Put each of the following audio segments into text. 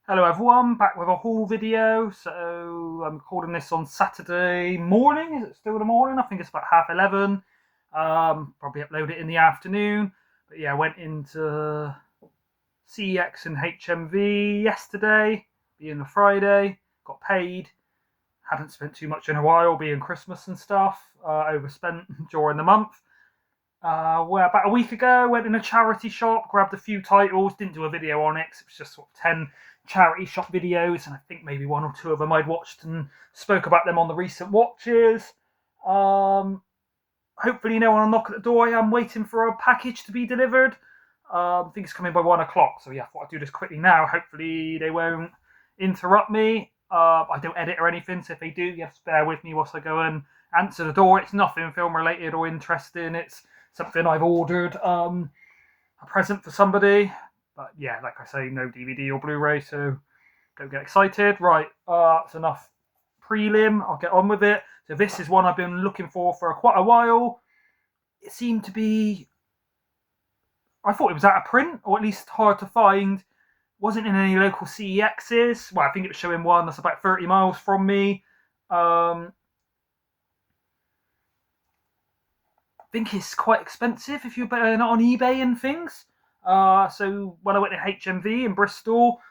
Hello everyone, back with a haul video. So I'm recording this on Saturday morning. Is it still the morning? I think it's about 11:30. Probably upload it in the afternoon. But yeah, I went into CEX and HMV yesterday, being a Friday. Got paid. Hadn't spent too much in a while, being Christmas and stuff. Overspent during the month. Well, about a week ago, went in a charity shop, grabbed a few titles, didn't do a video on it, 'cause it was just sort of 10 charity shop videos, and I think maybe one or two of them I'd watched and spoke about them on the recent watches. Hopefully no one will knock at the door. I'm waiting for a package to be delivered. I think it's coming by 1 o'clock, so yeah, I thought I'd do this quickly now. Hopefully they won't interrupt me. I don't edit or anything, so if they do, you have to bear with me whilst I go and answer the door. It's nothing film related or interesting. It's something I've ordered, a present for somebody. But yeah, like I say, no DVD or Blu-ray, so don't get excited. Right, it's enough prelim. I'll get on with it. So this is one I've been looking for quite a while. It seemed to be, I thought it was out of print, or at least hard to find. Wasn't in any local CEXs. Well, I think it was showing one that's about 30 miles from me. I think it's quite expensive if you're buying it on eBay and things. So when I went to HMV in Bristol,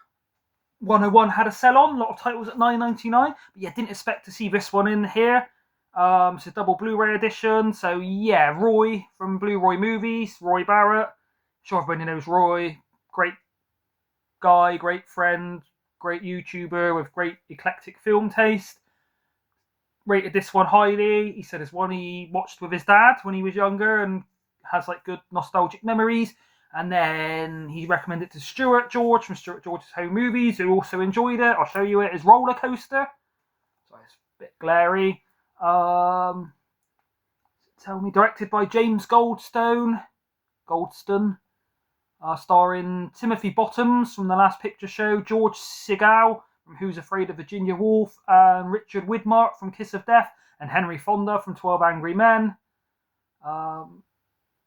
101 had a sell on, a lot of titles at $9.99. But yeah, didn't expect to see this one in here. It's a double Blu-ray edition. So yeah, Roy from Blue Roy Movies, Roy Barrett. Sure everybody knows Roy. Great guy, great friend, great YouTuber with great eclectic film taste. Rated this one highly. He said it's one he watched with his dad when he was younger and has like good nostalgic memories. And then he recommended it to Stuart George from Stuart George's Home Movies, who also enjoyed it. I'll show you it. It's Roller Coaster. So it's a bit glary. Tell me, directed by James Goldston, starring Timothy Bottoms from The Last Picture Show, George Segal from Who's Afraid of Virginia Woolf, and Richard Widmark from Kiss of Death, and Henry Fonda from 12 Angry Men.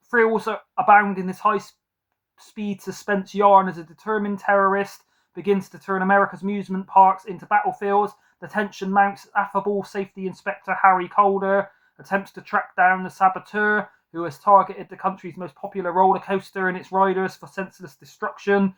Thrills abound in this high-speed suspense yarn as a determined terrorist begins to turn America's amusement parks into battlefields. The tension mounts as affable safety inspector Harry Calder attempts to track down the saboteur who has targeted the country's most popular roller coaster and its riders for senseless destruction.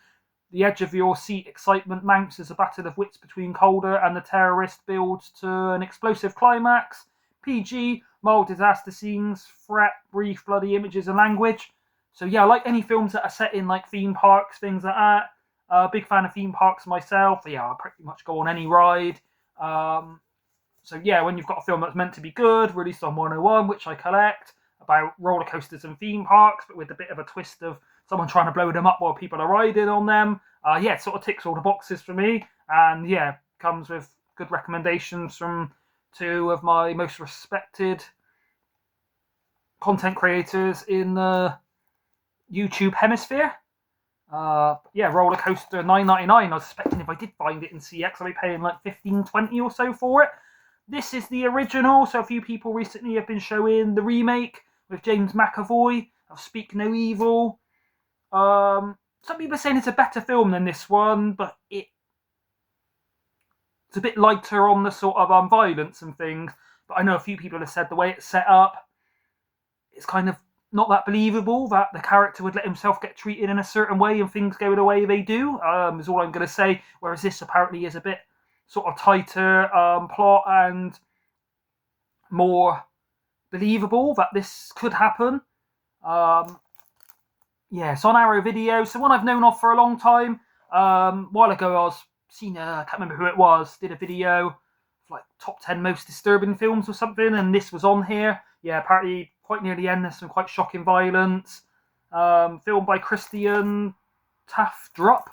The edge of your seat excitement mounts as a battle of wits between Calder and the terrorist builds to an explosive climax. PG, mild disaster scenes, threat, brief, bloody images and language. So yeah, I like any films that are set in like theme parks, things like that. Big fan of theme parks myself. Yeah, I'll pretty much go on any ride. So yeah, when you've got a film that's meant to be good, released on 101, which I collect, about roller coasters and theme parks, but with a bit of a twist of someone trying to blow them up while people are riding on them. Yeah, it sort of ticks all the boxes for me. And yeah, comes with good recommendations from two of my most respected content creators in the YouTube hemisphere. Yeah, roller coaster $9.99. I was expecting if I did find it in CX, I'd be paying like $15-20 or so for it. This is the original, so a few people recently have been showing the remake with James McAvoy of Speak No Evil. Some people are saying it's a better film than this one, but it's a bit lighter on the sort of violence and things. But I know a few people have said the way it's set up, it's kind of not that believable that the character would let himself get treated in a certain way and things go the way they do, is all I'm going to say. Whereas this apparently is a bit sort of tighter plot and more believable that this could happen. Yeah, it's on Arrow Video, so one I've known of for a long time. A while ago, I can't remember who it was, did a video of like top 10 most disturbing films or something, and this was on here. Yeah, apparently quite near the end, there's some quite shocking violence. Filmed by Christian Tafdrup.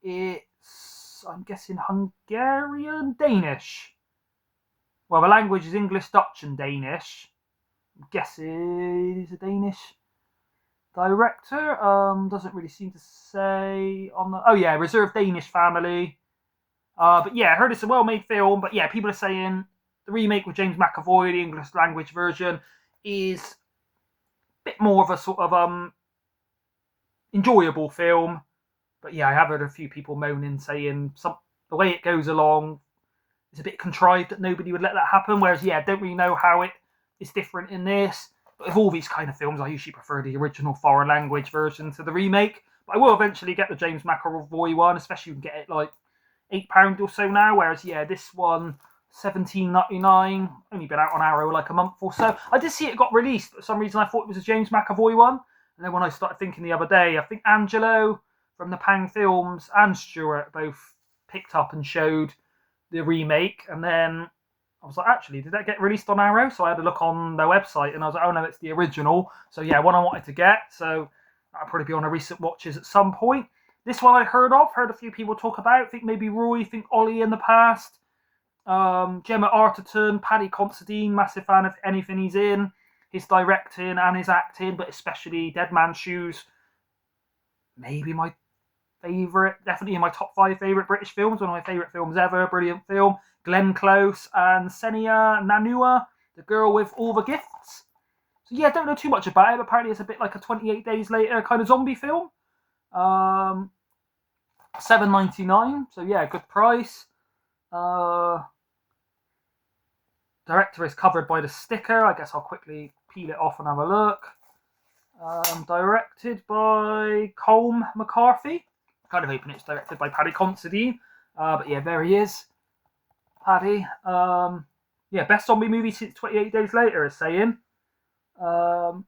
It's, I'm guessing, Hungarian, Danish. Well, the language is English, Dutch, and Danish. I'm guessing it's a Danish director. Doesn't really seem to say on the. Oh yeah, reserved Danish family. But yeah, I heard it's a well-made film. But yeah, people are saying the remake with James McAvoy, the English language version, is a bit more of a sort of enjoyable film. But yeah, I have heard a few people moaning, saying the way it goes along is a bit contrived, that nobody would let that happen. Whereas, yeah, I don't really know how it is different in this. But with all these kind of films, I usually prefer the original foreign language version to the remake. But I will eventually get the James McAvoy one, especially you can get it like £8 or so now. Whereas, yeah, this one, £17.99, only been out on Arrow like a month or so. I did see it got released, but for some reason I thought it was a James McAvoy one. And then when I started thinking the other day, I think Angelo from the Pang Films and Stuart both picked up and showed the remake, and then I was like, actually, did that get released on Arrow? So I had a look on their website, and I was like, oh no, it's the original. So yeah, one I wanted to get. So that'll probably be on a recent watches at some point. This one I heard a few people talk about. I think maybe Roy, I think Ollie in the past. Gemma Arterton, Paddy Considine, massive fan of anything he's in. His directing and his acting, but especially Dead Man's Shoes. Maybe my favourite, definitely in my top 5 favourite British films, one of my favourite films ever, brilliant film. Glenn Close and Senia Nanua, the girl with all the gifts. So yeah, don't know too much about it, but apparently it's a bit like a 28 Days Later kind of zombie film. $7.99, so yeah, good price. Director is covered by the sticker. I guess I'll quickly peel it off and have a look. Directed by Colm McCarthy. Kind of hoping it's directed by Paddy Considine. But yeah, there he is. Paddy. Yeah, best zombie movie since 28 Days Later, is saying. Yeah,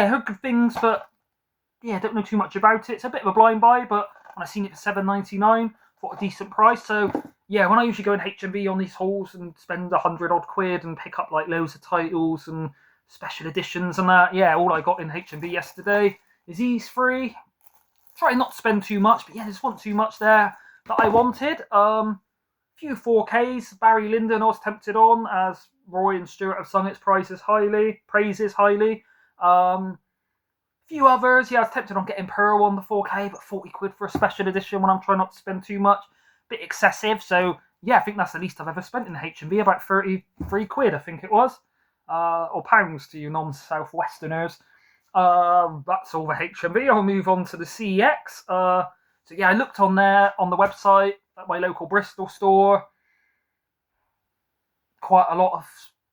heard good things, but yeah, don't know too much about it. It's a bit of a blind buy, but when I seen it for £7.99, thought a decent price. So yeah, when I usually go in HMV on these hauls and spend 100 odd quid and pick up like loads of titles and special editions and that, yeah, all I got in HMV yesterday is these three. Try not to spend too much, but yeah, there's wasn't too much there that I wanted. Few 4Ks. Barry Lyndon I was tempted on, as Roy and Stuart have sung its praises highly. Few others, yeah, I was tempted on getting Pearl on the 4K, but 40 quid for a special edition when I'm trying not to spend too much. Bit excessive, so yeah, I think that's the least I've ever spent in HMV, about 33 quid, I think it was. Or pounds to you non-Southwesterners. That's all the HMV. I'll move on to the CEX. So yeah, I looked on there, on the website, at my local Bristol store. Quite a lot of,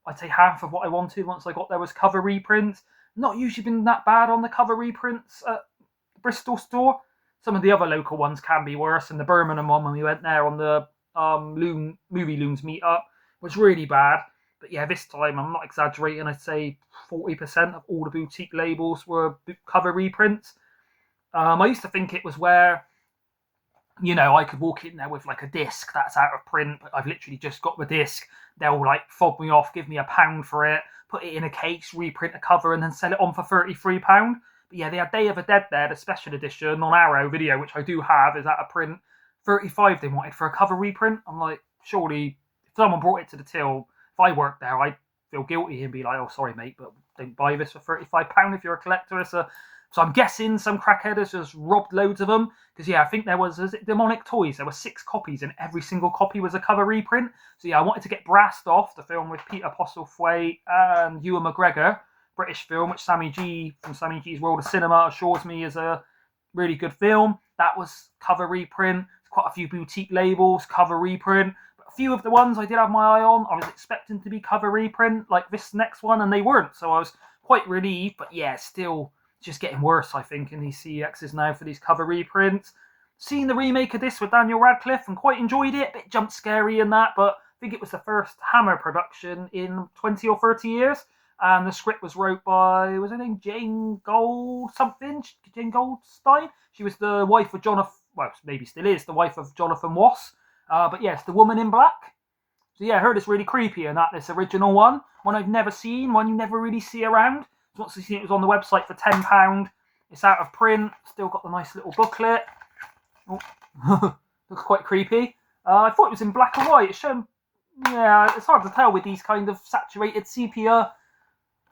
I'd say half of what I wanted once I got there was cover reprints. Not usually been that bad on the cover reprints at the Bristol store. Some of the other local ones can be worse, and the Birmingham one, when we went there on the Movie Loons meetup, was really bad. But yeah, this time, I'm not exaggerating, I'd say 40% of all the boutique labels were cover reprints. I used to think it was where, you know, I could walk in there with like a disc that's out of print, but I've literally just got the disc. They'll like fob me off, give me £1 for it, put it in a case, reprint a cover, and then sell it on for £33. But yeah, they had Day of the Dead there, the special edition on Arrow video, which I do have, is out of print. 35 they wanted for a cover reprint. I'm like, surely, if someone brought it to the till, if I worked there, I'd feel guilty and be like, oh, sorry, mate, but don't buy this for £35 if you're a collector. So I'm guessing some crackhead has just robbed loads of them. Because, yeah, I think there was Demonic Toys. There were 6 copies, and every single copy was a cover reprint. So, yeah, I wanted to get Brassed Off, the film with Peter Postlethwaite and Ewan McGregor, British film, which Sammy G from Sammy G's World of Cinema assures me is a really good film. That was cover reprint. Quite a few boutique labels, cover reprint. But a few of the ones I did have my eye on, I was expecting to be cover reprint, like this next one, and they weren't. So I was quite relieved. But, yeah, still just getting worse, I think, in these CEXs now for these cover reprints. Seen the remake of this with Daniel Radcliffe and quite enjoyed it. A bit jump scary in that, but I think it was the first Hammer production in 20 or 30 years. And the script was wrote by, was her name Jane Goldstein? She was the wife of Jonathan, well, maybe still is, the wife of Jonathan Ross. But yes, the Woman in Black. So yeah, I heard it's really creepy and that, this original one I've never seen, one you never really see around. Once I seen it was on the website for £10. It's out of print. Still got the nice little booklet. Oh, looks quite creepy. I thought it was in black and white. It's shown. Yeah, it's hard to tell with these kind of saturated sepia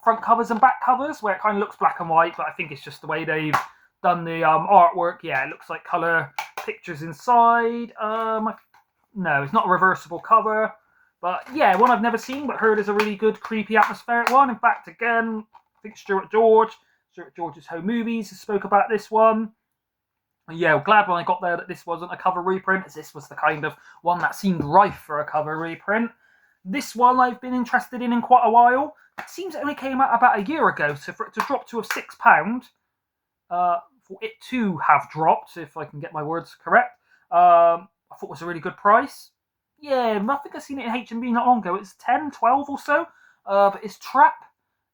front covers and back covers, where it kind of looks black and white. But I think it's just the way they've done the artwork. Yeah, it looks like colour pictures inside. No, it's not a reversible cover. But yeah, one I've never seen, but heard is a really good, creepy, atmospheric one. In fact, again, I think Stuart George's Home Movies spoke about this one. Yeah, glad when I got there that this wasn't a cover reprint, as this was the kind of one that seemed rife for a cover reprint. This one I've been interested in quite a while. It seems it only came out about a year ago, so for it to drop to a £6, for it to have dropped, if I can get my words correct, I thought was a really good price. Yeah, I think I've seen it in HMV not long ago. It's 10, 12 or so. But it's Trap,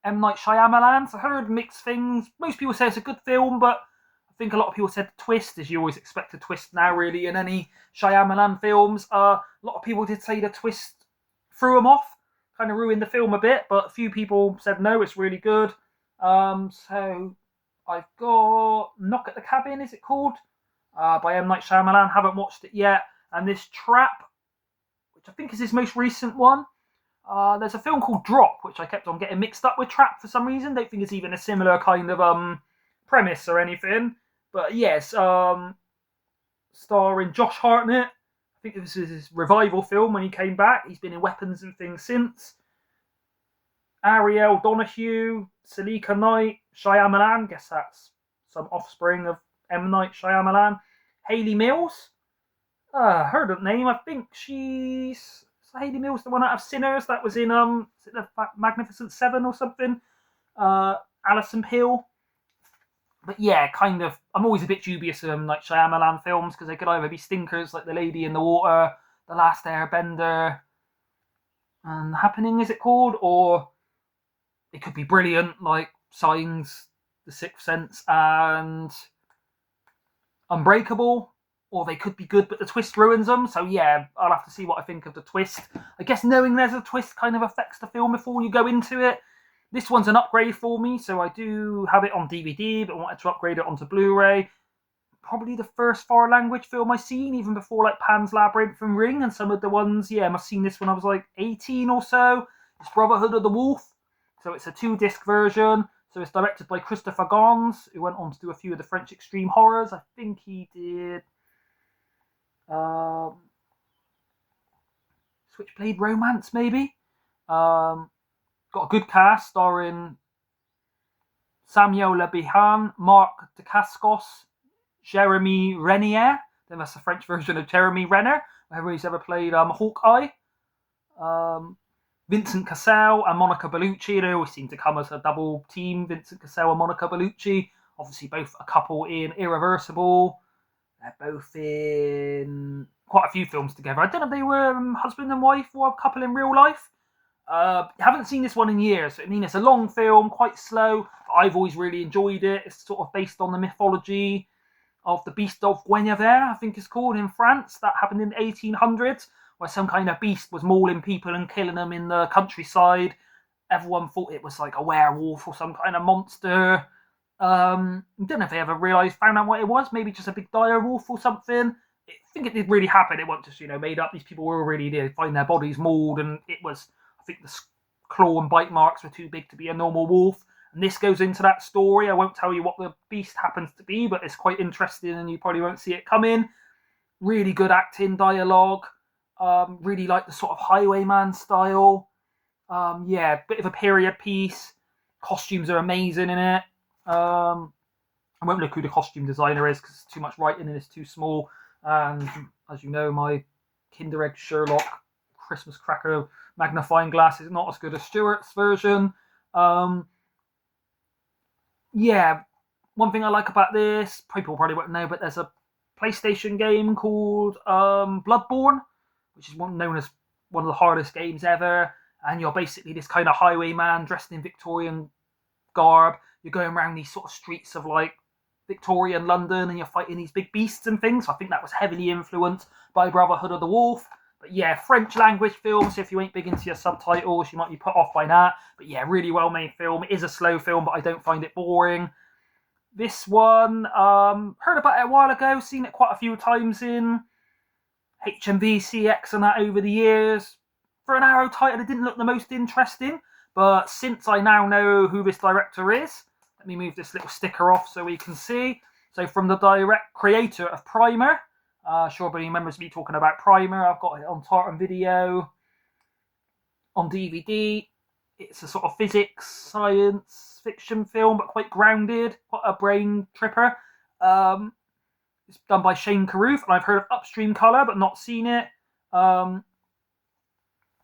M. Night Shyamalan. So I heard mixed things. Most people say it's a good film, but I think a lot of people said twist, as you always expect a twist now, really, in any Shyamalan films. A lot of people did say the twist threw them off, kind of ruined the film a bit, but a few people said no, it's really good. So I've got Knock at the Cabin, is it called? By M. Night Shyamalan. Haven't watched it yet. And this Trap, which I think is his most recent one. There's a film called Drop, which I kept on getting mixed up with Trap for some reason. Don't think it's even a similar kind of premise or anything. But yes, starring Josh Hartnett. I think this is his revival film when he came back. He's been in Weapons and things since. Ariel Donahue, Salika Knight, Shyamalan. Guess that's some offspring of M. Night Shyamalan. Hayley Mills. Heard of name. I think she's Hayley Mills, the one out of Sinners that was in is it the Magnificent Seven or something. Alison Hill. But yeah, kind of. I'm always a bit dubious of like Shyamalan films because they could either be stinkers like The Lady in the Water, The Last Airbender, and Happening, is it called, or it could be brilliant like Signs, The Sixth Sense, and Unbreakable. Or they could be good, but the twist ruins them. So yeah, I'll have to see what I think of the twist. I guess knowing there's a twist kind of affects the film before you go into it. This one's an upgrade for me, so I do have it on DVD, but wanted to upgrade it onto Blu-ray. Probably the first foreign language film I've seen, even before like Pan's Labyrinth and Ring, and some of the ones, yeah, I must have seen this when I was like 18 or so. It's Brotherhood of the Wolf, so it's a 2-disc version. So it's directed by Christopher Gans, who went on to do a few of the French extreme horrors. I think he did Switchblade Romance, maybe. Got a good cast starring Samuel Le Bihan, Marc Dacascos, Jeremy Renner. Then that's the French version of Jeremy Renner, whoever he's ever played Hawkeye. Vincent Cassel and Monica Bellucci. They always seem to come as a double team, Vincent Cassel and Monica Bellucci. Obviously both a couple in Irreversible. They're both in quite a few films together. I don't know if they were husband and wife or a couple in real life. Haven't seen this one in years. I mean, it's a long film, quite slow. But I've always really enjoyed it. It's sort of based on the mythology of the beast of Guinevere, I think it's called, in France. That happened in the 1800s, where some kind of beast was mauling people and killing them in the countryside. Everyone thought it was like a werewolf or some kind of monster. I don't know if they ever found out what it was. Maybe just a big dire wolf or something. I think it did really happen. It wasn't just made up. These people were really did find their bodies mauled, and it was. I think the claw and bite marks were too big to be a normal wolf. And this goes into that story. I won't tell you what the beast happens to be, but it's quite interesting, and you probably won't see it coming. Really good acting, dialogue. Really like the sort of Highwayman style. Yeah, bit of a period piece. Costumes are amazing in it. I won't look who the costume designer is because it's too much writing and it's too small. And as you know, my Kinder Egg Sherlock Christmas cracker magnifying glass is not as good as Stuart's version. Yeah, one thing I like about this, people probably won't know, but there's a PlayStation game called Bloodborne, which is known as one of the hardest games ever. And you're basically this kind of highwayman dressed in Victorian garb. You're going around these sort of streets of like Victorian London, and you're fighting these big beasts and things. So I think that was heavily influenced by Brotherhood of the Wolf. But yeah, French language film, so if you ain't big into your subtitles, you might be put off by that. But yeah, really well made film. It is a slow film, but I don't find it boring. This one, heard about it a while ago, seen it quite a few times in HMV, CEX and that over the years. For an Arrow title, it didn't look the most interesting, but since I now know who this director is, let me move this little sticker off so we can see. So from the creator of Primer, sure everybody remembers me talking about Primer. I've got it on Tartan Video, on DVD. It's a sort of physics, science, fiction film, but quite grounded, quite a brain tripper. It's done by Shane Carruth, and I've heard of Upstream Colour, but not seen it.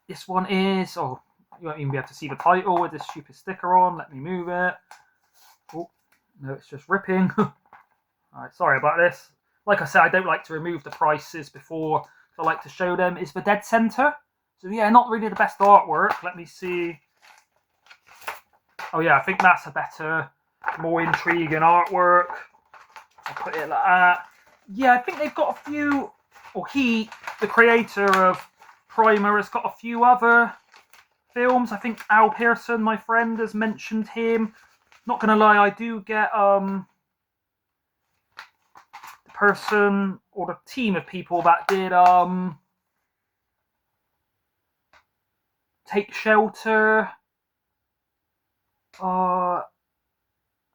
This one is... Oh, you won't even be able to see the title with this stupid sticker on. Let me move it. Oh, no, it's just ripping. Alright, sorry about this. Like I said, I don't like to remove the prices before, I like to show them. It's the Dead Centre. So yeah, not really the best artwork. Let me see. Oh yeah, I think that's a better, more intriguing artwork. I'll put it like that. Yeah, I think they've got a few, or he, the creator of Primer, has got a few other films. I think Al Pearson, my friend, has mentioned him. Not gonna lie, I do get the person or the team of people that did Take Shelter. Oh,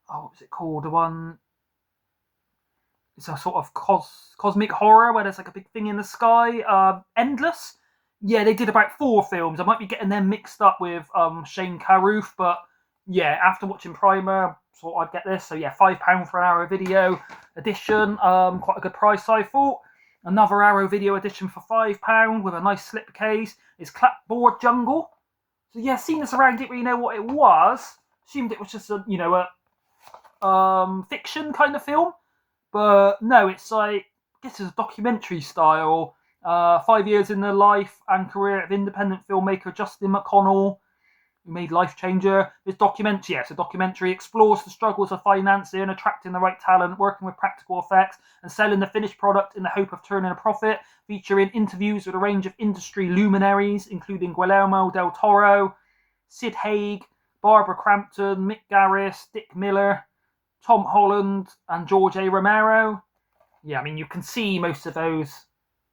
what was it called? The one. It's a sort of cosmic horror where there's like a big thing in the sky. Endless. Yeah, they did about 4 films. I might be getting them mixed up with Shane Carruth, but yeah, after watching Primer, thought I'd get this. So yeah, £5 for an Arrow Video edition. Quite a good price, I thought. Another Arrow Video edition for £5 with a nice slipcase is Clapboard Jungle. So yeah, seen this around, didn't really know what it was. Assumed it was just a fiction kind of film, but no, it's like, I guess it's a documentary style. 5 years in the life and career of independent filmmaker Justin McConnell, who made Life Changer. This documentary, yes, a documentary, explores the struggles of financing, attracting the right talent, working with practical effects, and selling the finished product in the hope of turning a profit, featuring interviews with a range of industry luminaries, including Guillermo del Toro, Sid Haig, Barbara Crampton, Mick Garris, Dick Miller, Tom Holland, and George A. Romero. Yeah, I mean, you can see most of those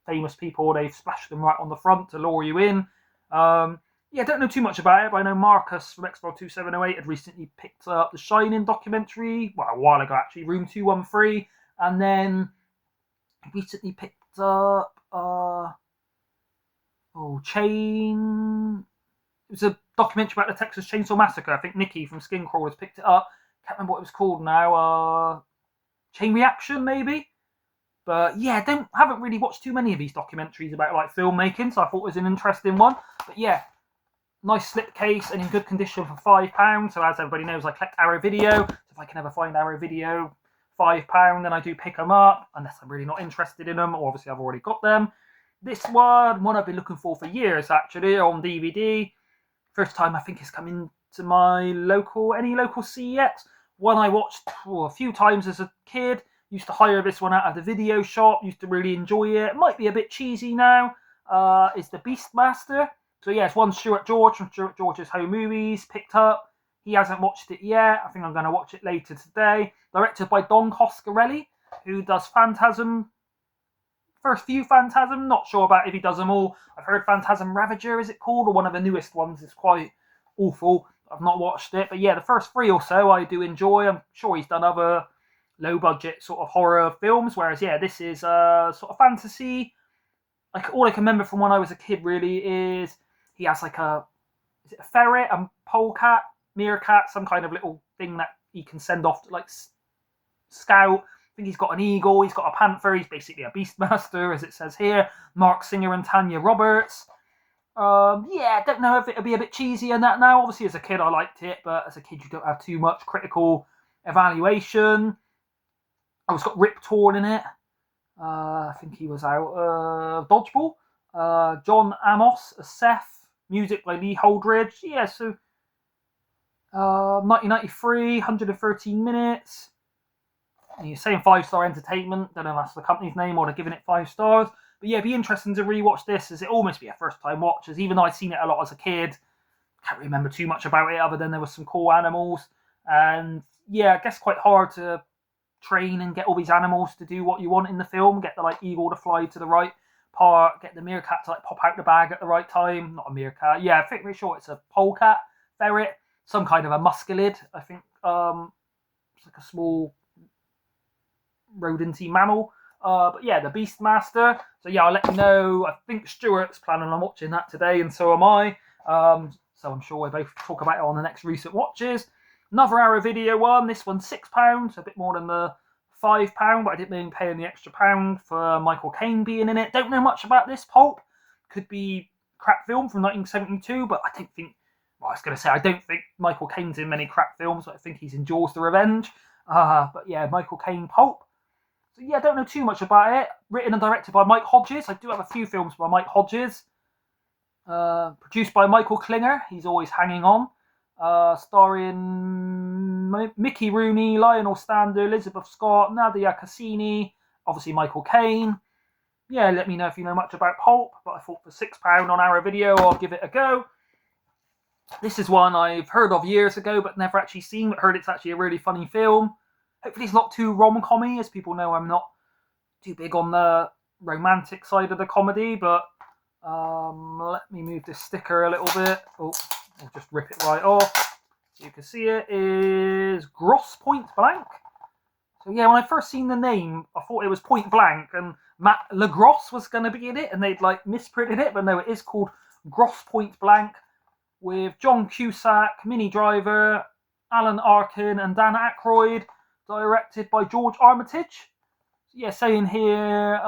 famous people. They've splashed them right on the front to lure you in. Yeah, don't know too much about it, but I know Marcus from Xbox 2708 had recently picked up the Shining documentary, well, a while ago actually, Room 213, and then recently picked up Chain. It was a documentary about the Texas Chainsaw Massacre. I think Nikki from Skin Crawlers picked it up. Can't remember what it was called now. Chain Reaction, maybe. But yeah, haven't really watched too many of these documentaries about like filmmaking, so I thought it was an interesting one. But yeah, nice slipcase and in good condition for £5. So as everybody knows, I collect Arrow Video. So if I can ever find Arrow Video, £5, then I do pick them up, unless I'm really not interested in them, or obviously I've already got them. This one I've been looking for years actually, on DVD. First time I think it's coming to my any local CEX. One I watched a few times as a kid. Used to hire this one out of the video shop. Used to really enjoy it. It might be a bit cheesy now. Is the Beastmaster. So yeah, it's one Stuart George from Stuart George's Home Movies picked up. He hasn't watched it yet. I think I'm going to watch it later today. Directed by Don Coscarelli, who does Phantasm. First few Phantasm. Not sure about if he does them all. I've heard Phantasm Ravager, is it called? Or one of the newest ones is quite awful. I've not watched it. But yeah, the first 3 or so I do enjoy. I'm sure he's done other low budget sort of horror films, whereas yeah, this is sort of fantasy. Like, all I can remember from when I was a kid really is he has like a ferret, a polecat, meerkat, some kind of little thing that he can send off to like scout. I think he's got an eagle, he's got a panther, he's basically a Beastmaster, as it says here. Mark Singer and Tanya Roberts. Yeah, I don't know if it'll be a bit cheesy and that now. Obviously as a kid I liked it, but as a kid you don't have too much critical evaluation. Oh, it's got Rip Torn in it. I think he was out. Dodgeball. John Amos as Seth. Music by Lee Holdridge. Yeah, so 1993, 113 minutes. And you're saying 5-star entertainment. Don't know if that's the company's name or they're giving it 5 stars. But yeah, it'd be interesting to rewatch this, as it almost be a first time watch. As even though I'd seen it a lot as a kid, can't remember too much about it other than there was some cool animals. And yeah, I guess quite hard to train and get all these animals to do what you want in the film. Get the like eagle to fly to the right part, get the meerkat to like pop out the bag at the right time. Not a meerkat, yeah, I think pretty sure it's a polecat, ferret, some kind of a musculid. I think it's like a small rodenty mammal. But yeah, the Beastmaster. So yeah, I'll let you know. I think Stuart's planning on watching that today, and so am I. So I'm sure we'll both talk about it on the next recent watches. Another Arrow Video one. This one's £6, a bit more than the £5, but I didn't mind paying the extra £1 for Michael Caine being in it. Don't know much about this pulp. Could be crap film from 1972, but I don't think. Well, I was going to say I don't think Michael Caine's in many crap films. I think he's in Jaws: The Revenge. But yeah, Michael Caine pulp. So yeah, I don't know too much about it. Written and directed by Mike Hodges. I do have a few films by Mike Hodges. Produced by Michael Klinger. He's always hanging on. Starring Mickey Rooney, Lionel Stander, Elizabeth Scott, Nadia Cassini, obviously Michael Caine. Yeah, let me know if you know much about pulp, but I thought for £6 on our video, I'll give it a go. This is one I've heard of years ago, but never actually seen, but heard it's actually a really funny film. Hopefully it's not too rom-commy, as people know I'm not too big on the romantic side of the comedy, but let me move this sticker a little bit. Oh, I'll just rip it right off. So you can see it is Grosse Pointe Blank. So yeah, when I first seen the name, I thought it was Point Blank, and Matt LaGrosse was going to be in it, and they'd like misprinted it, but no, it is called Grosse Pointe Blank, with John Cusack, Minnie Driver, Alan Arkin, and Dan Aykroyd, directed by George Armitage. So yeah, saying here,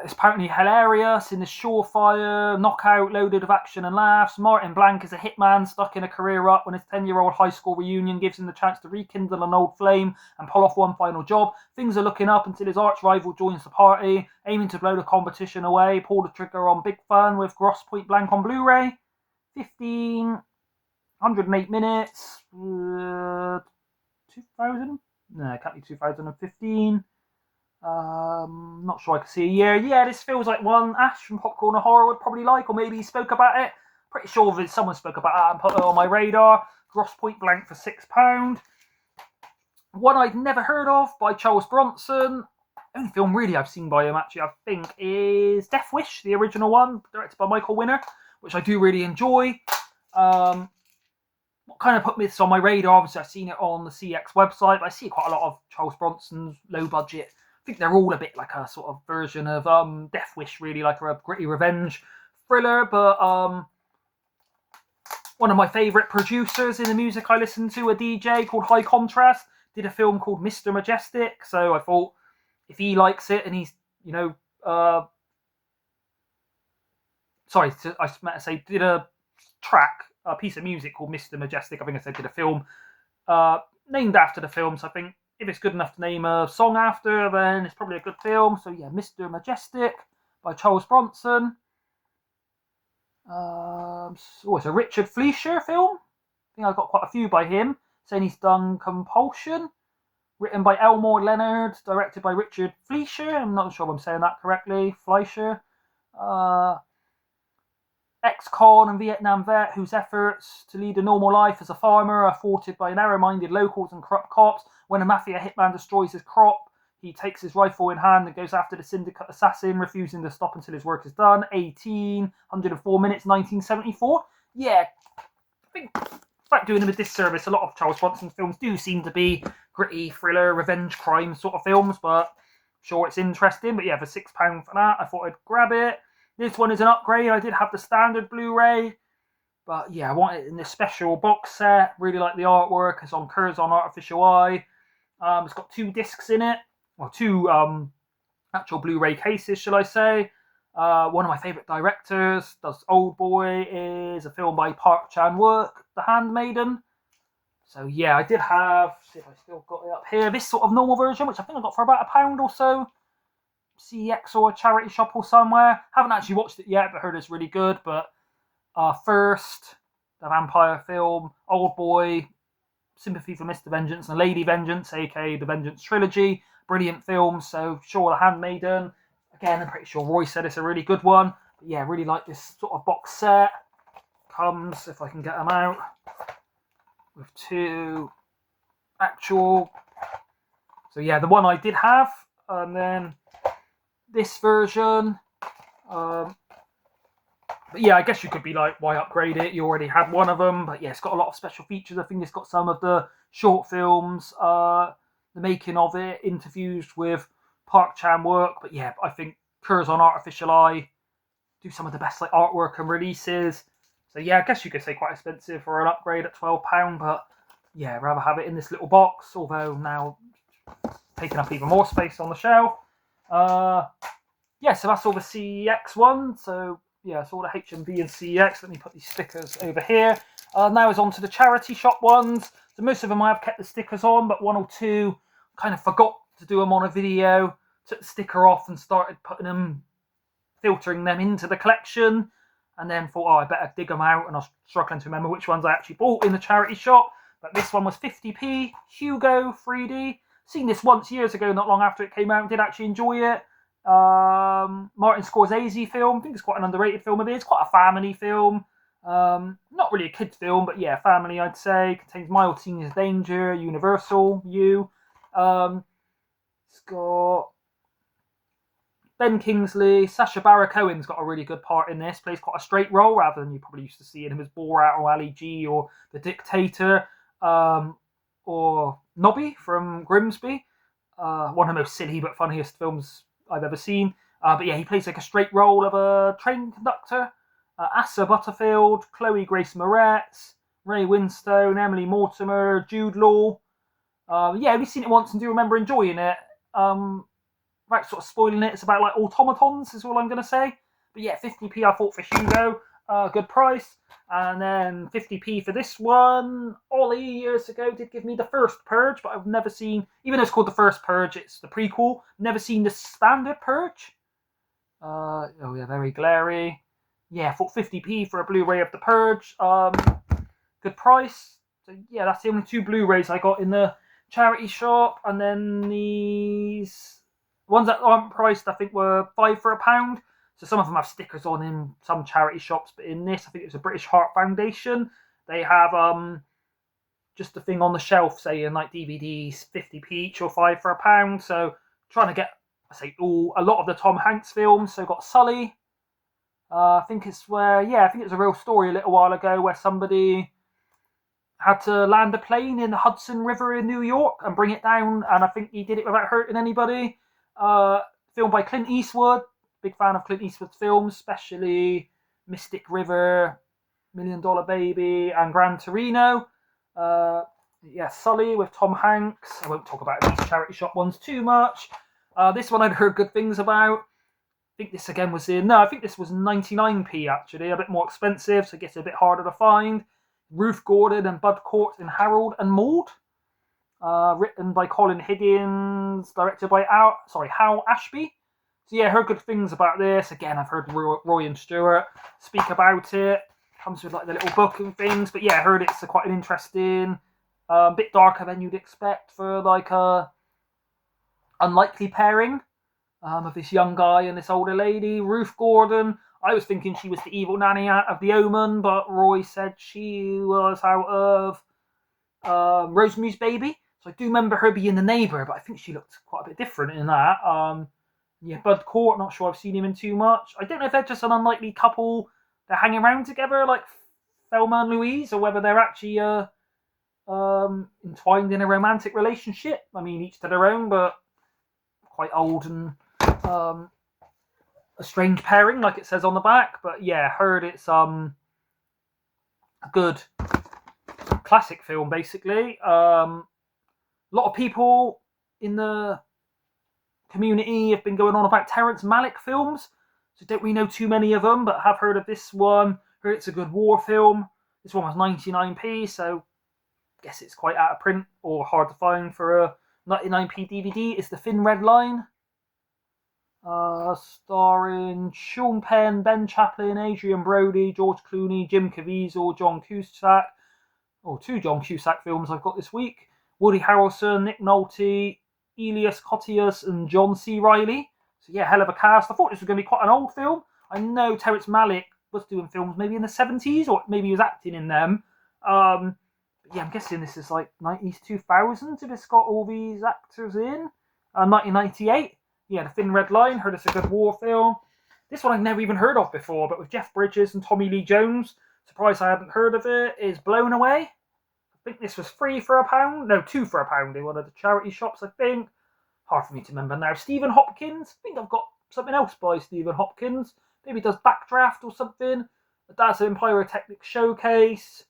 it's apparently hilarious, in the surefire, knockout, loaded with action and laughs. Martin Blanc is a hitman stuck in a career rut when his 10-year-old high school reunion gives him the chance to rekindle an old flame and pull off one final job. Things are looking up until his arch rival joins the party, aiming to blow the competition away. Pull the trigger on Big Fun with Grosse Pointe Blank on Blu-ray. 108 minutes. 2000? No, it can't be 2015. Not sure I can see a year. Yeah, this feels like one Ash from Popcorn and Horror would probably like, or maybe he spoke about it. Pretty sure that someone spoke about that and put it on my radar. Grosse Pointe Blank for £6. One I'd never heard of, by Charles Bronson. Only film really I've seen by him, actually, I think, is Death Wish, the original one, directed by Michael Winner, which I do really enjoy. What kind of put this on my radar, obviously I've seen it on the CEX website, but I see quite a lot of Charles Bronson's low budget. I think they're all a bit like a sort of version of Death Wish, really, like a gritty revenge thriller. But one of my favourite producers in the music I listen to, a DJ called High Contrast, did a film called Mr. Majestic. So I thought, if he likes it and he's, you know, I meant to say, did a piece of music called Mr. Majestic. I think I said did a film named after the film. So I think if it's good enough to name a song after, then it's probably a good film. So yeah, Mr. Majestic by Charles Bronson. It's a Richard Fleischer film. I think I've got quite a few by him. Saying he's done Compulsion, written by Elmore Leonard, directed by Richard Fleischer. I'm not sure if I'm saying that correctly. Fleischer. Ex-con and Vietnam vet whose efforts to lead a normal life as a farmer are thwarted by narrow-minded locals and corrupt cops. When a mafia hitman destroys his crop, he takes his rifle in hand and goes after the syndicate assassin, refusing to stop until his work is done. 104 minutes, 1974. Yeah, I think it's like doing him a disservice. A lot of Charles Bronson's films do seem to be gritty, thriller, revenge, crime sort of films, but I'm sure it's interesting. But yeah, for £6 for that, I thought I'd grab it. This one is an upgrade. I did have the standard Blu-ray, but yeah, I want it in this special box set. Really like the artwork. It's on Curzon Artificial Eye. It's got 2 discs in it, or 2 actual Blu-ray cases, shall I say. One of my favourite directors does Old Boy, is a film by Park Chan-wook, The Handmaiden. So yeah, I did have, see if I still got it up here, this sort of normal version, which I think I got for about £1 or so. CEX or a charity shop or somewhere. Haven't actually watched it yet, but heard it's really good. But first, the vampire film, Old Boy, Sympathy for Mr. Vengeance, and Lady Vengeance, aka the Vengeance Trilogy. Brilliant films. So sure, The Handmaiden. Again, I'm pretty sure Roy said it's a really good one. But yeah, really like this sort of box set. Comes, if I can get them out, with 2 actual. So yeah, the one I did have, and then this version. But yeah, I guess you could be like, why upgrade it? You already had one of them. But yeah, it's got a lot of special features. I think it's got some of the short films, the making of it, interviews with Park Chan-wook. But yeah, I think Curzon Artificial Eye do some of the best like artwork and releases. So yeah, I guess you could say quite expensive for an upgrade at £12, but yeah, rather have it in this little box, although now taking up even more space on the shelf. Yeah, so that's all the CEX one. So yeah, it's all the HMV and CEX. Let me put these stickers over here. Now is on to the charity shop ones. So most of them I have kept the stickers on, but one or two kind of forgot to do them on a video. Took the sticker off and started putting them, filtering them into the collection, and then thought, oh, I better dig them out. And I was struggling to remember which ones I actually bought in the charity shop. But this one was 50p, Hugo 3D. Seen this once years ago, not long after it came out. Did actually enjoy it. Martin Scorsese film. I think it's quite an underrated film. It's quite a family film. Not really a kids film, but yeah, family I'd say. Contains mild scenes of danger, Universal, You. It's got Ben Kingsley, Sacha Baron Cohen's got a really good part in this. Plays quite a straight role rather than you probably used to see in him as Borat or Ali G or The Dictator, or Nobby from Grimsby. One of the most silly but funniest films I've ever seen. But yeah, he plays like a straight role of a train conductor. Asa Butterfield, Chloe Grace Moretz, Ray Winstone, Emily Mortimer, Jude Law. Yeah, we've seen it once and do remember enjoying it. Right, sort of spoiling it. It's about like automatons, is all I'm going to say. But yeah, 50p I thought for Hugo, good price. And then 50p for this one. Ollie years ago did give me the first Purge, but I've never seen, even though it's called the first Purge, it's the prequel. Never seen the standard Purge. Oh yeah, very glary. Yeah, I thought 50p for a Blu-ray of the Purge. Good price. So yeah, that's the only two Blu-rays I got in the charity shop. And then these ones that aren't priced, I think, were £5 for £1. So some of them have stickers on in some charity shops, but in this, I think it was a British Heart Foundation. They have just a thing on the shelf saying like DVDs 50p each or £5 for £1. So trying to get, I say, a lot of the Tom Hanks films. So got Sully. I think it's where, yeah, I think it was a real story a little while ago where somebody had to land a plane in the Hudson River in New York and bring it down, and I think he did it without hurting anybody. Filmed by Clint Eastwood. Big fan of Clint Eastwood's films, especially Mystic River, $1 Million Baby, and Gran Torino. Yeah, Sully with Tom Hanks. I won't talk about these charity shop ones too much. This one I'd heard good things about. I think this again was I think this was 99p actually, a bit more expensive, so it gets a bit harder to find. Ruth Gordon and Bud Cort in Harold and Maude. Written by Colin Higgins, directed by Hal Ashby. So yeah, heard good things about this. Again, I've heard Roy and Stewart speak about it. Comes with like the little book and things. But yeah, I heard it's quite an interesting, bit darker than you'd expect for like a unlikely pairing of this young guy and this older lady. Ruth Gordon, I was thinking she was the evil nanny out of The Omen, but Roy said she was out of Rosemary's Baby. So I do remember her being the neighbour, but I think she looked quite a bit different in that. Yeah, Bud Cort, not sure I've seen him in too much. I don't know if they're just an unlikely couple. They're hanging around together like Thelma and Louise, or whether they're actually entwined in a romantic relationship. I mean, each to their own, but quite old and a strange pairing, like it says on the back. But yeah, heard it's a good classic film, basically. A lot of people in the community have been going on about Terrence Malick films, so don't really know too many of them, but have heard of this one. Heard it's a good war film. This one was 99p, so I guess it's quite out of print or hard to find for a 99p DVD. It's The Thin Red Line, starring Sean Penn, Ben Chaplin, Adrian Brody, George Clooney, Jim Caviezel, John Cusack. Two John Cusack films I've got this week. Woody Harrelson, Nick Nolte, Elias Koteas, and John C. Reilly. So yeah, hell of a cast. I thought this was going to be quite an old film. I know Terrence Malick was doing films maybe in the 70s, or maybe he was acting in them. But yeah, I'm guessing this is like 90s, 2000s if it's got all these actors in. 1998. Yeah, The Thin Red Line. Heard it's a good war film. This one I've never even heard of before, but with Jeff Bridges and Tommy Lee Jones. Surprised I hadn't heard of it. Is Blown Away. I think this was £3 for £1. No, £2 for £1 in one of the charity shops, I think. Hard for me to remember now. Stephen Hopkins. I think I've got something else by Stephen Hopkins. Maybe he does Backdraft or something. The Dazzling Pyrotechnic Showcase.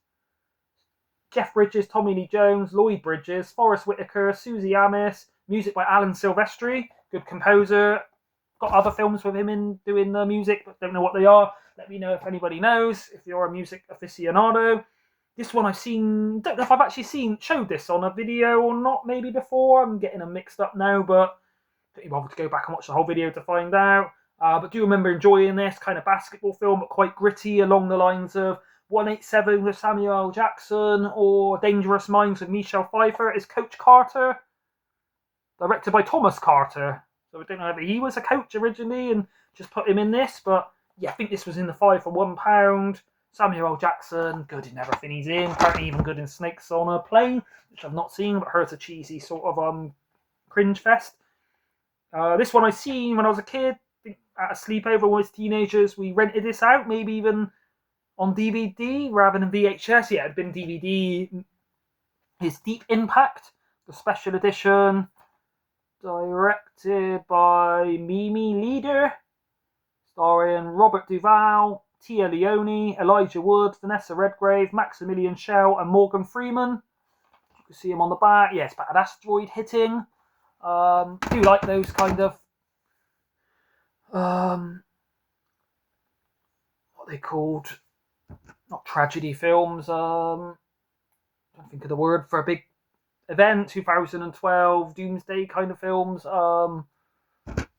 Jeff Bridges, Tommy Lee Jones, Lloyd Bridges, Forrest Whitaker, Susie Amis. Music by Alan Silvestri, good composer. Got other films with him in doing the music, but don't know what they are. Let me know if anybody knows, if you're a music aficionado. This one I've seen, don't know if I've actually showed this on a video or not, maybe before. I'm getting them mixed up now, but don't you bother to go back and watch the whole video to find out. But do remember enjoying this kind of basketball film, but quite gritty, along the lines of 187 with Samuel L. Jackson or Dangerous Minds with Michelle Pfeiffer. Is Coach Carter, directed by Thomas Carter. So I don't know if he was a coach originally and just put him in this, but yeah, I think this was in the 5 for £1. Samuel L. Jackson, good in everything he's in. Apparently even good in Snakes on a Plane, which I've not seen, but heard it's a cheesy sort of cringe fest. This one I seen when I was a kid, at a sleepover with teenagers. We rented this out, maybe even on DVD rather than VHS. Yeah, it had been DVD. His Deep Impact, the special edition, directed by Mimi Leader, starring Robert Duvall, Tia Leone, Elijah Wood, Vanessa Redgrave, Maximilian Schell, and Morgan Freeman. You can see him on the back. Yeah, it's about an asteroid hitting. Do like those kind of what are they called? Not tragedy films. I don't think of the word for a big event. 2012 Doomsday kind of films.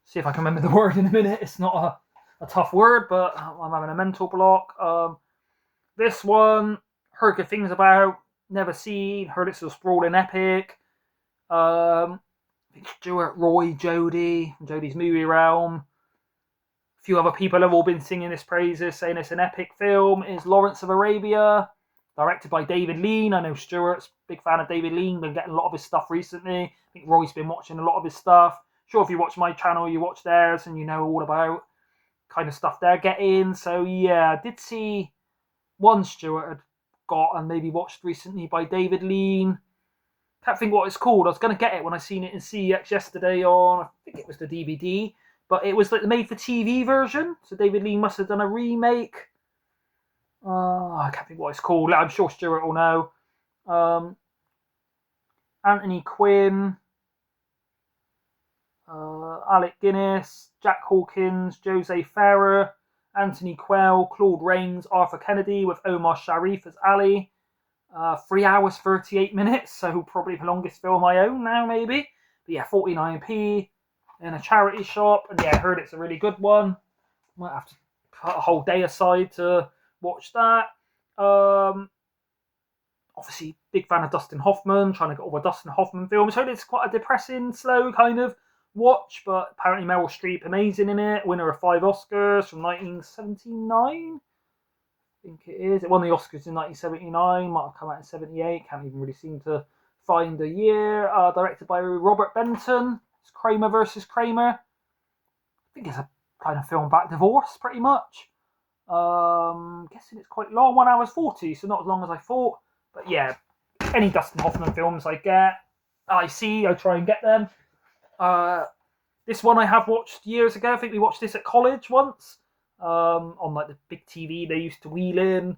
See if I can remember the word in a minute. It's not a tough word, but I'm having a mental block. This one, heard good things about, never seen. Heard it's a sprawling epic. Stuart, Roy, Jodie, from Jodie's Movie Realm. A few other people have all been singing his praises, saying it's an epic film. Is Lawrence of Arabia, directed by David Lean. I know Stuart's a big fan of David Lean, been getting a lot of his stuff recently. I think Roy's been watching a lot of his stuff. Sure, if you watch my channel, you watch theirs, and you know all about kind of stuff they're getting. So yeah, I did see one Stuart had got and maybe watched recently by David Lean. Can't think what it's called. I was going to get it when I seen it in CEX yesterday on, I think it was the DVD, but it was like the made-for-TV version. So David Lean must have done a remake. I can't think what it's called. I'm sure Stuart will know. Anthony Quinn, Alec Guinness, Jack Hawkins, Jose Ferrer, Anthony Quell, Claude Rains, Arthur Kennedy with Omar Sharif as Ali. 3 hours 38 minutes, so probably the longest film I own now, maybe. But yeah, 49p in a charity shop, and yeah, I heard it's a really good one. Might have to put a whole day aside to watch that. Obviously, big fan of Dustin Hoffman, trying to get all the Dustin Hoffman films. Heard it's quite a depressing, slow kind of watch, but apparently Meryl Streep amazing in it. Winner of 5 Oscars from 1979. I think it is. It won the Oscars in 1979, might have come out in 78, can't even really seem to find the year. Directed by Robert Benton. It's Kramer versus Kramer. I think it's a kind of film about divorce, pretty much. Guessing it's quite long, 1 hour 40, so not as long as I thought. But yeah, any Dustin Hoffman films I try and get them. This one I have watched years ago. I think we watched this at college once. On like the big TV they used to wheel in.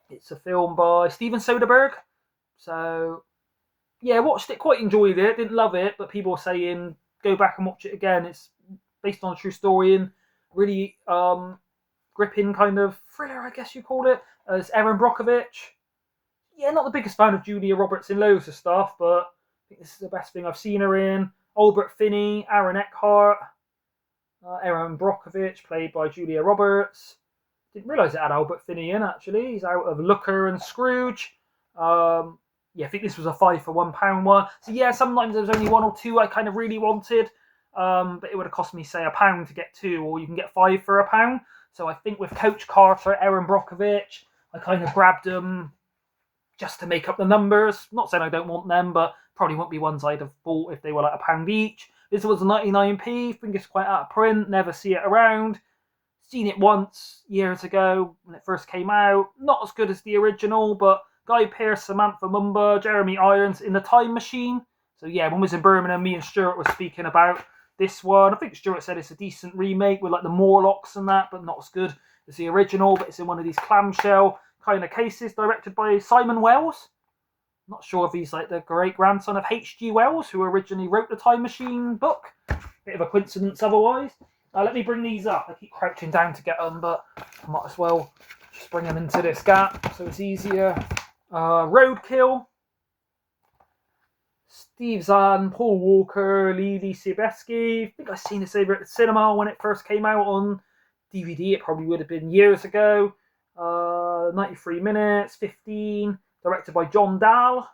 It's a film by Steven Soderbergh. So yeah, watched it, quite enjoyed it. Didn't love it, but people were saying go back and watch it again. It's based on a true story and really gripping kind of thriller, I guess you call it. It's Erin Brockovich. Yeah, not the biggest fan of Julia Roberts in loads of stuff, but I think this is the best thing I've seen her in. Albert Finney, Aaron Eckhart. Erin Brockovich, played by Julia Roberts. Didn't realise it had Albert Finney in, actually. He's out of Looker and Scrooge. Yeah, I think this was a 5 for £1 one. So yeah, sometimes there was only 1 or 2 I kind of really wanted. But it would have cost me, say, £1 to get 2, or you can get 5 for £1. So I think with Coach Carter, Erin Brockovich, I kind of grabbed them just to make up the numbers. Not saying I don't want them, but probably won't be ones I'd have bought if they were like £1 each. This was a 99p, think it's quite out of print, never see it around. Seen it once, years ago, when it first came out. Not as good as the original, but Guy Pearce, Samantha Mumba, Jeremy Irons in The Time Machine. So yeah, when we was in Birmingham, me and Stuart were speaking about this one. I think Stuart said it's a decent remake with like the Morlocks and that, but not as good as the original. But it's in one of these clamshell kind of cases, directed by Simon Wells. Not sure if he's like the great grandson of H.G. Wells, who originally wrote the Time Machine book. Bit of a coincidence otherwise. Let me bring these up. I keep crouching down to get them, but I might as well just bring them into this gap so it's easier. Roadkill. Steve Zahn, Paul Walker, Lily Sobieski. I think I've seen this over at the cinema when it first came out on DVD. It probably would have been years ago. 93 minutes, 15. Directed by John Dahl.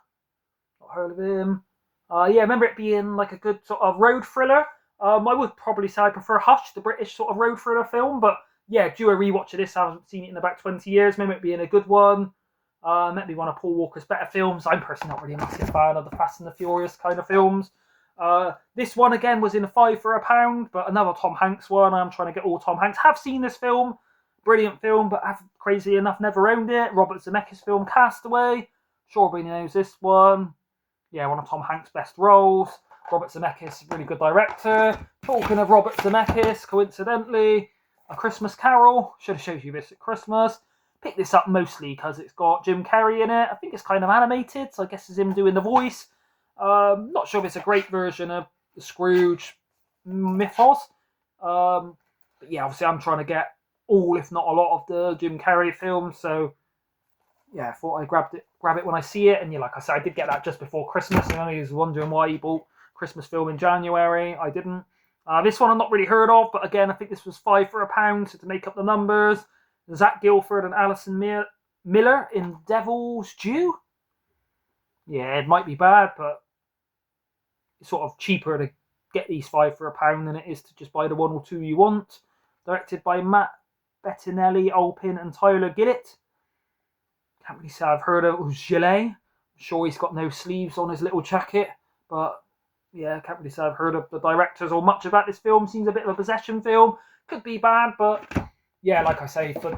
Not heard of him. Yeah, I remember it being like a good sort of road thriller. I would probably say I prefer Hush, the British sort of road thriller film. But yeah, do a rewatch of this. I haven't seen it in about 20 years. Remember it being a good one. Maybe one of Paul Walker's better films. I'm personally not really a massive fan of the Fast and the Furious kind of films. This one again was in a £5 for £1, but another Tom Hanks one. I'm trying to get all Tom Hanks. Have seen this film, brilliant film, but have crazy enough never owned it. Robert Zemeckis' film Castaway. Sure, everybody knows this one. Yeah, one of Tom Hanks' best roles. Robert Zemeckis, really good director. Talking of Robert Zemeckis, coincidentally, A Christmas Carol. Should have showed you this at Christmas. Picked this up mostly because it's got Jim Carrey in it. I think it's kind of animated, so I guess it's him doing the voice. Not sure if it's a great version of the Scrooge mythos. But yeah, obviously I'm trying to get all, if not a lot, of the Jim Carrey films. So yeah, I thought I'd grab it when I see it. And yeah, like I said, I did get that just before Christmas. And I was wondering why he bought Christmas film in January. I didn't. This one I've not really heard of, but again, I think this was £5 for £1, so to make up the numbers. Zach Gilford and Alison Miller in Devil's Due. Yeah, it might be bad, but it's sort of cheaper to get these £5 for £1 than it is to just buy the one or two you want. Directed by Matt Bettinelli, Alpin and Tyler Gillett. Can't really say I've heard of Gilet. I'm sure he's got no sleeves on his little jacket, but yeah, can't really say I've heard of the directors or much about this film. Seems a bit of a possession film. Could be bad, but yeah, like I say, for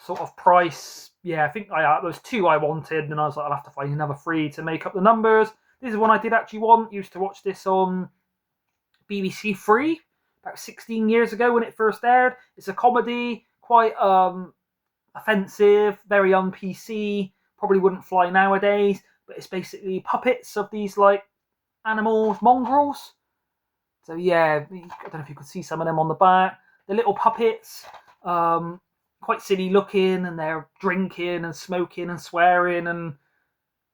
sort of price, yeah, I think there was two I wanted, and I was like, I'll have to find another three to make up the numbers. This is one I did actually want. Used to watch this on BBC Three about 16 years ago when it first aired. It's a comedy, quite offensive, very un-PC, probably wouldn't fly nowadays, but it's basically puppets of these like animals, mongrels. So yeah, I don't know if you could see some of them on the back. The little puppets, quite silly looking, and they're drinking and smoking and swearing, and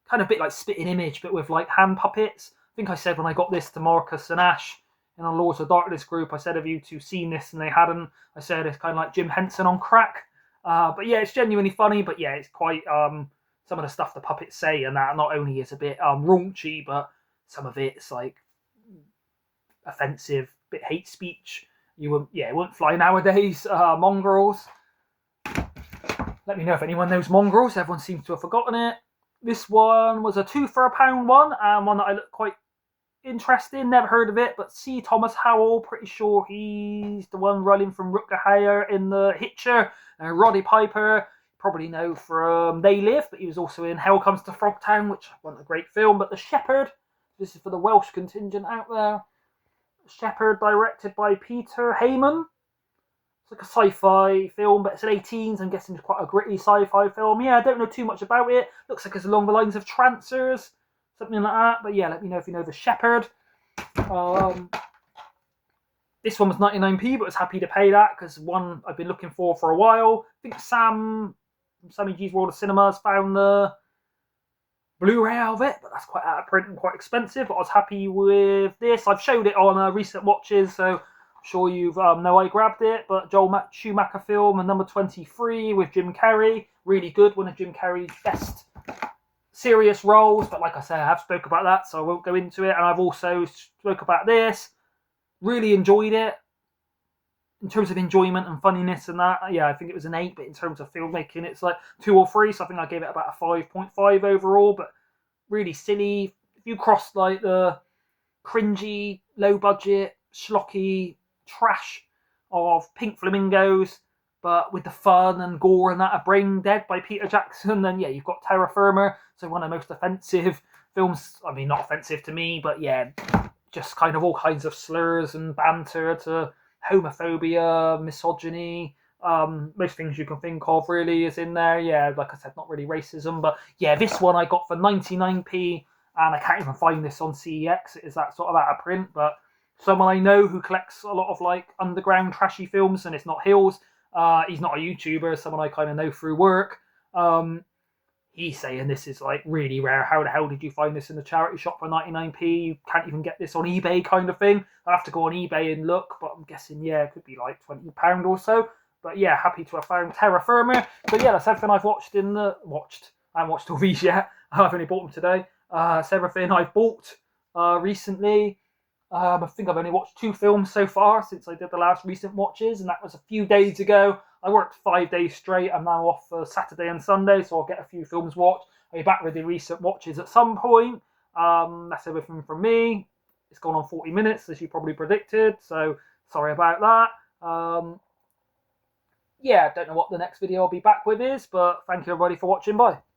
kind of a bit like Spitting Image, but with like hand puppets. I think I said when I got this to Marcus and Ash in our Lords of Darkness group, I said, have you two seen this? And they hadn't. I said it's kind of like Jim Henson on crack. But yeah, it's genuinely funny, but yeah, it's quite some of the stuff the puppets say, and that not only is a bit raunchy, but some of it's like offensive, bit hate speech. It wouldn't fly nowadays. Mongrels. Let me know if anyone knows Mongrels. Everyone seems to have forgotten it. This one was a £2 for £1 one, and one that I looked quite interested in. Never heard of it, but C. Thomas Howell, pretty sure he's the one running from Rutger Hauer in The Hitcher. Roddy Piper, probably know from They Live, but he was also in Hell Comes to Frogtown, which wasn't a great film. But The Shepherd, this is for the Welsh contingent out there. Shepherd, directed by Peter Heyman. It's like a sci-fi film, but it's an 18s. I'm guessing it's quite a gritty sci-fi film. Yeah, I don't know too much about it. Looks like it's along the lines of Trancers, something like that. But yeah, let me know if you know The Shepherd. This one was 99p, but was happy to pay that because one I've been looking for a while. I think Sam from Sammy G's World of Cinemas found the Blu-ray out of it, but that's quite out of print and quite expensive. But I was happy with this. I've showed it on recent watches, so I'm sure you know I grabbed it. But Joel Schumacher film, and number 23 with Jim Carrey. Really good, one of Jim Carrey's best serious roles. But like I say, I have spoke about that, so I won't go into it. And I've also spoke about this. Really enjoyed it. In terms of enjoyment and funniness and that, yeah, I think it was an 8, but in terms of filmmaking, it's like 2 or 3, so I think I gave it about a 5.5 overall, but really silly. If you cross like the cringy, low budget, schlocky trash of Pink Flamingos, but with the fun and gore and that of Brain Dead by Peter Jackson, then yeah, you've got Terra Firma, so one of the most offensive films. I mean, not offensive to me, but yeah, just kind of all kinds of slurs and banter to homophobia, misogyny, Most things you can think of really is in there. Yeah, like I said, not really racism, but yeah, this one I got for 99p, and I can't even find this on CEX. It is that sort of out of print, but someone I know who collects a lot of like underground trashy films, and it's not Hills. He's not a YouTuber, someone I kind of know through work. He's saying this is like really rare. How the hell did you find this in the charity shop for 99p? You can't even get this on eBay, kind of thing. I have to go on eBay and look, but I'm guessing yeah, it could be like £20 or so. But yeah, happy to have found Terra Firma. So yeah, that's everything I've watched I haven't watched all these yet. I've only bought them today. It's everything I've bought recently. I think I've only watched 2 films so far since I did the last recent watches, and that was a few days ago. I worked 5 days straight. I'm now off for Saturday and Sunday, so I'll get a few films watched. I'll be back with the recent watches at some point. That's everything from me. It's gone on 40 minutes, as you probably predicted, so sorry about that. Yeah, don't know what the next video I'll be back with is, but thank you everybody for watching. Bye.